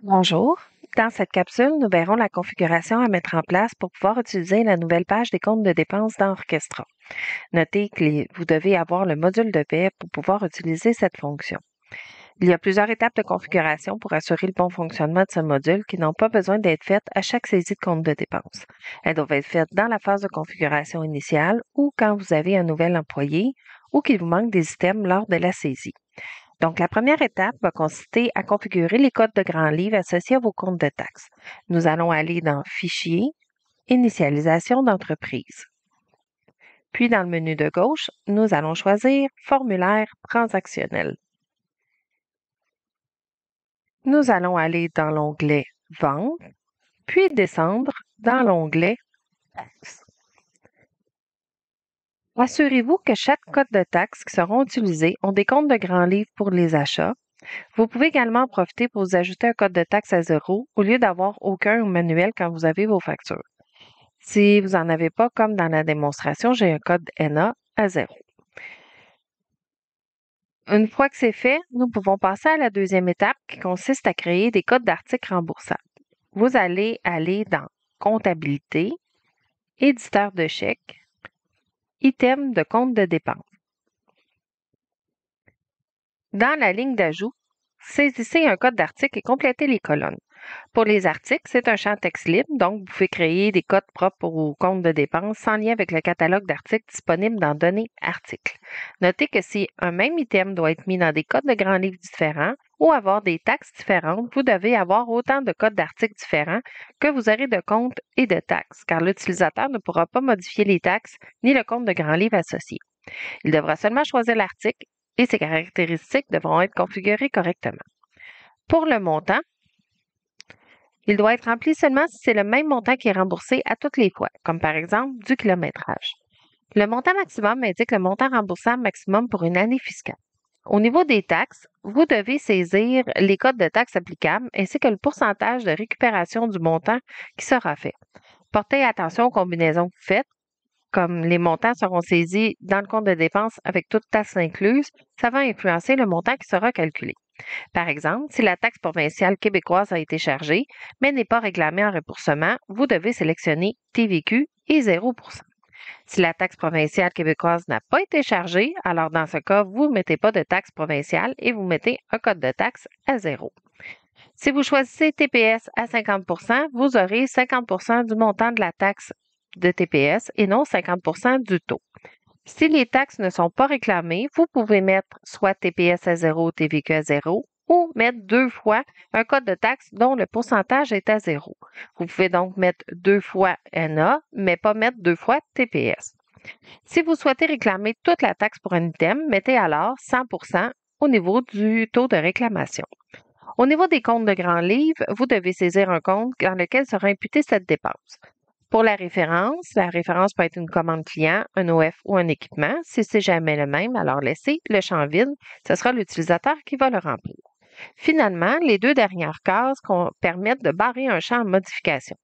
Bonjour. Dans cette capsule, nous verrons la configuration à mettre en place pour pouvoir utiliser la nouvelle page des comptes de dépenses dans Orchestra. Notez que vous devez avoir le module de paie pour pouvoir utiliser cette fonction. Il y a plusieurs étapes de configuration pour assurer le bon fonctionnement de ce module qui n'ont pas besoin d'être faites à chaque saisie de compte de dépenses. Elles doivent être faites dans la phase de configuration initiale ou quand vous avez un nouvel employé ou qu'il vous manque des items lors de la saisie. Donc, la première étape va consister à configurer les codes de grand livre associés à vos comptes de taxes. Nous allons aller dans Fichier, Initialisation d'entreprise. Puis, dans le menu de gauche, nous allons choisir Formulaire transactionnel. Nous allons aller dans l'onglet Vente, puis descendre dans l'onglet Taxes. Assurez-vous que chaque code de taxe qui seront utilisés ont des comptes de grand livre pour les achats. Vous pouvez également en profiter pour vous ajouter un code de taxe à zéro au lieu d'avoir aucun au manuel quand vous avez vos factures. Si vous n'en avez pas, comme dans la démonstration, j'ai un code NA à zéro. Une fois que c'est fait, nous pouvons passer à la deuxième étape qui consiste à créer des codes d'articles remboursables. Vous allez aller dans Comptabilité, Éditeur de chèques, Item de compte de dépenses. Dans la ligne d'ajout, saisissez un code d'article et complétez les colonnes. Pour les articles, c'est un champ texte libre, donc vous pouvez créer des codes propres au compte de dépenses sans lien avec le catalogue d'articles disponible dans Données articles. Notez que si un même item doit être mis dans des codes de grands livres différents ou avoir des taxes différentes, vous devez avoir autant de codes d'articles différents que vous aurez de comptes et de taxes, car l'utilisateur ne pourra pas modifier les taxes ni le compte de grands livres associé. Il devra seulement choisir l'article et ses caractéristiques devront être configurées correctement. Pour le montant, il doit être rempli seulement si c'est le même montant qui est remboursé à toutes les fois, comme par exemple du kilométrage. Le montant maximum indique le montant remboursable maximum pour une année fiscale. Au niveau des taxes, vous devez saisir les codes de taxes applicables ainsi que le pourcentage de récupération du montant qui sera fait. Portez attention aux combinaisons que vous faites, comme les montants seront saisis dans le compte de dépenses avec toutes taxes incluses, ça va influencer le montant qui sera calculé. Par exemple, si la taxe provinciale québécoise a été chargée, mais n'est pas réclamée en remboursement, vous devez sélectionner TVQ et 0 Si la taxe provinciale québécoise n'a pas été chargée, alors dans ce cas, vous ne mettez pas de taxe provinciale et vous mettez un code de taxe à 0. Si vous choisissez TPS à 50 vous aurez 50 du montant de la taxe de TPS et non 50 du taux. Si les taxes ne sont pas réclamées, vous pouvez mettre soit TPS à 0 ou TVQ à 0 ou mettre 2 fois un code de taxe dont le pourcentage est à 0. Vous pouvez donc mettre 2 fois NA, mais pas mettre 2 fois TPS. Si vous souhaitez réclamer toute la taxe pour un item, mettez alors 100 au niveau du taux de réclamation. Au niveau des comptes de grands livres, vous devez saisir un compte dans lequel sera imputée cette dépense. Pour la référence peut être une commande client, un OF ou un équipement. Si c'est jamais le même, alors laissez le champ vide. Ce sera l'utilisateur qui va le remplir. Finalement, les deux dernières cases permettent de barrer un champ en modification.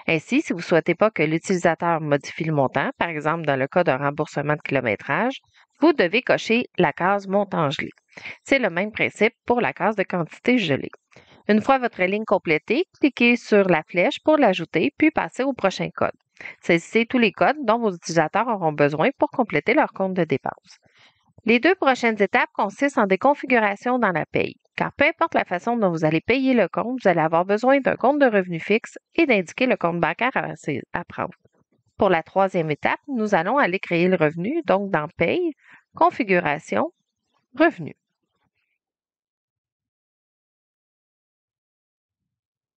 Ainsi, si vous ne souhaitez pas que l'utilisateur modifie le montant, par exemple dans le cas d'un remboursement de kilométrage, vous devez cocher la case montant gelé. C'est le même principe pour la case de quantité gelée. Une fois votre ligne complétée, cliquez sur la flèche pour l'ajouter, puis passez au prochain code. Saisissez tous les codes dont vos utilisateurs auront besoin pour compléter leur compte de dépenses. Les deux prochaines étapes consistent en des configurations dans la paye, car peu importe la façon dont vous allez payer le compte, vous allez avoir besoin d'un compte de revenu fixe et d'indiquer le compte bancaire à prendre. Pour la troisième étape, nous allons aller créer le revenu, donc dans Paye, Configuration, Revenu.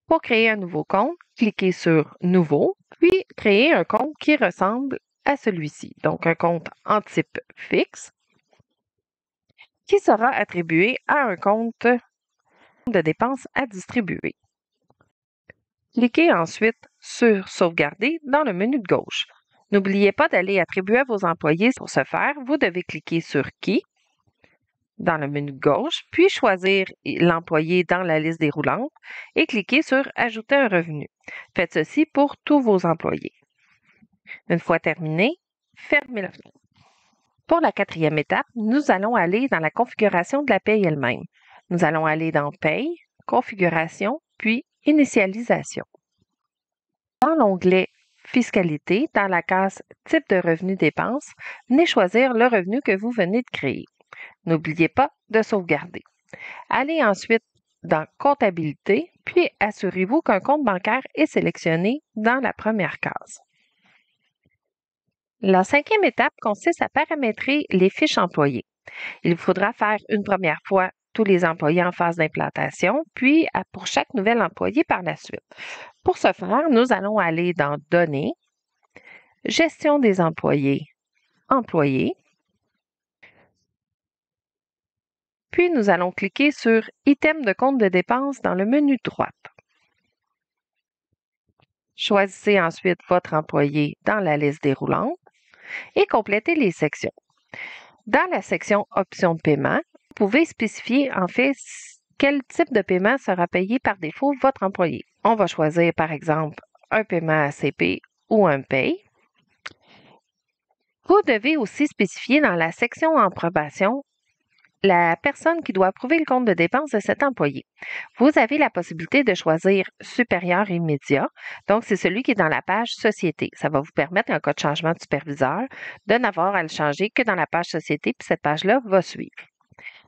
Pour créer un nouveau compte, cliquez sur Nouveau, puis créez un compte qui ressemble à celui-ci. Donc, un compte en type fixe qui sera attribué à un compte de dépenses à distribuer. Cliquez ensuite sur Sauvegarder dans le menu de gauche. N'oubliez pas d'aller attribuer à vos employés. Pour ce faire, vous devez cliquer sur Qui dans le menu de gauche, puis choisir l'employé dans la liste déroulante et cliquer sur Ajouter un revenu. Faites ceci pour tous vos employés. Une fois terminé, fermez la fenêtre. Pour la quatrième étape, nous allons aller dans la configuration de la paye elle-même. Nous allons aller dans Paye, Configuration, puis Initialisation. Dans l'onglet Fiscalité, dans la case Type de revenu dépenses, venez choisir le revenu que vous venez de créer. N'oubliez pas de sauvegarder. Allez ensuite dans Comptabilité, puis assurez-vous qu'un compte bancaire est sélectionné dans la première case. La cinquième étape consiste à paramétrer les fiches employées. Il vous faudra faire une première fois tous les employés en phase d'implantation, puis pour chaque nouvel employé par la suite. Pour ce faire, nous allons aller dans Données, Gestion des employés, Employés, puis nous allons cliquer sur Item de compte de dépenses dans le menu de droite. Choisissez ensuite votre employé dans la liste déroulante et complétez les sections. Dans la section Options de paiement, vous pouvez spécifier en fait quel type de paiement sera payé par défaut votre employé. On va choisir par exemple un paiement ACP ou un paye. Vous devez aussi spécifier dans la section Approbation la personne qui doit approuver le compte de dépenses de cet employé. Vous avez la possibilité de choisir supérieur immédiat. Donc, c'est celui qui est dans la page Société. Ça va vous permettre, en cas de changement de superviseur, de n'avoir à le changer que dans la page Société, puis cette page-là va suivre.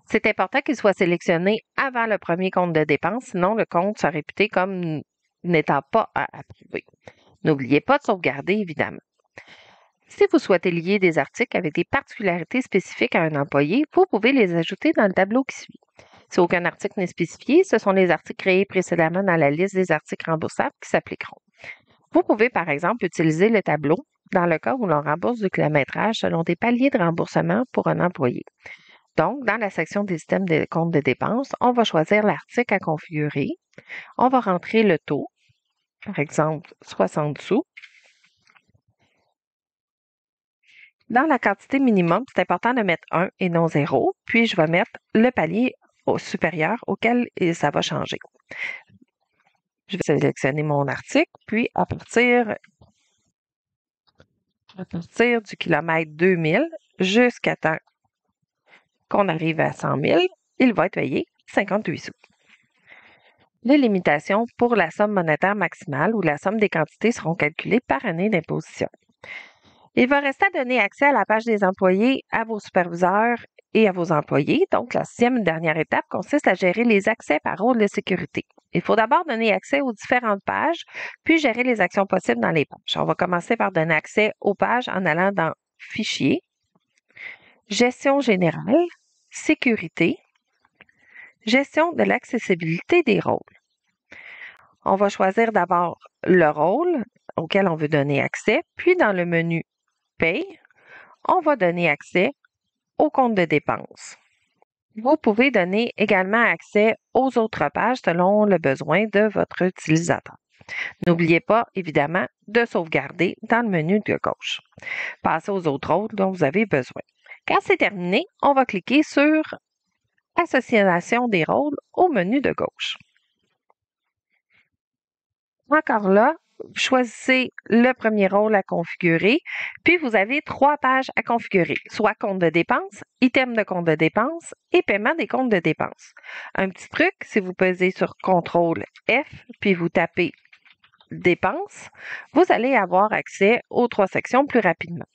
C'est important qu'il soit sélectionné avant le premier compte de dépenses, sinon le compte sera réputé comme n'étant pas à approuver. N'oubliez pas de sauvegarder, évidemment. Si vous souhaitez lier des articles avec des particularités spécifiques à un employé, vous pouvez les ajouter dans le tableau qui suit. Si aucun article n'est spécifié, ce sont les articles créés précédemment dans la liste des articles remboursables qui s'appliqueront. Vous pouvez, par exemple, utiliser le tableau dans le cas où l'on rembourse du kilométrage selon des paliers de remboursement pour un employé. Donc, dans la section des systèmes de compte de dépenses, on va choisir l'article à configurer. On va rentrer le taux, par exemple 60 sous. Dans la quantité minimum, c'est important de mettre 1 et non 0, puis je vais mettre le palier supérieur auquel ça va changer. Je vais sélectionner mon article, puis à partir du kilomètre 2000 jusqu'à temps qu'on arrive à 100 000, il va être payé 58 sous. Les limitations pour la somme monétaire maximale ou la somme des quantités seront calculées par année d'imposition. Il va rester à donner accès à la page des employés à vos superviseurs et à vos employés. Donc, la sixième et dernière étape consiste à gérer les accès par rôle de sécurité. Il faut d'abord donner accès aux différentes pages, puis gérer les actions possibles dans les pages. On va commencer par donner accès aux pages en allant dans Fichier, Gestion générale, Sécurité, Gestion de l'accessibilité des rôles. On va choisir d'abord le rôle auquel on veut donner accès, puis dans le menu Paye, on va donner accès au compte de dépenses. Vous pouvez donner également accès aux autres pages selon le besoin de votre utilisateur. N'oubliez pas, évidemment, de sauvegarder dans le menu de gauche. Passez aux autres rôles dont vous avez besoin. Quand c'est terminé, on va cliquer sur Association des rôles au menu de gauche. Encore là, choisissez le premier rôle à configurer, puis vous avez 3 pages à configurer, soit compte de dépenses, item de compte de dépenses et paiement des comptes de dépenses. Un petit truc, si vous pesez sur CTRL F, puis vous tapez dépenses, vous allez avoir accès aux 3 sections plus rapidement.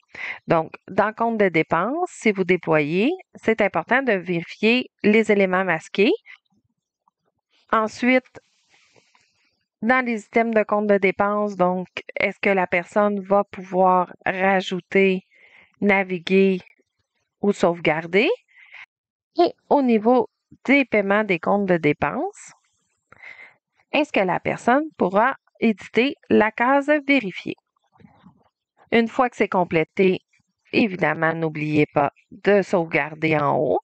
Donc, dans compte de dépenses, si vous déployez, c'est important de vérifier les éléments masqués. Ensuite, dans les items de compte de dépenses, donc, est-ce que la personne va pouvoir rajouter, naviguer ou sauvegarder? Et au niveau des paiements des comptes de dépenses, est-ce que la personne pourra éditer la case vérifier? Une fois que c'est complété, évidemment, n'oubliez pas de sauvegarder en haut.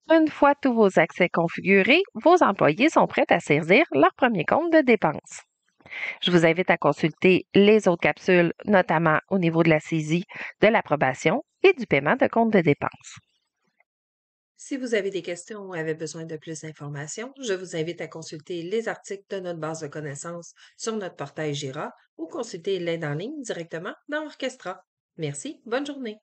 Une fois tous vos accès configurés, vos employés sont prêts à saisir leur premier compte de dépenses. Je vous invite à consulter les autres capsules, notamment au niveau de la saisie, de l'approbation et du paiement de compte de dépenses. Si vous avez des questions ou avez besoin de plus d'informations, je vous invite à consulter les articles de notre base de connaissances sur notre portail Jira ou consulter l'aide en ligne directement dans Orchestra. Merci, bonne journée.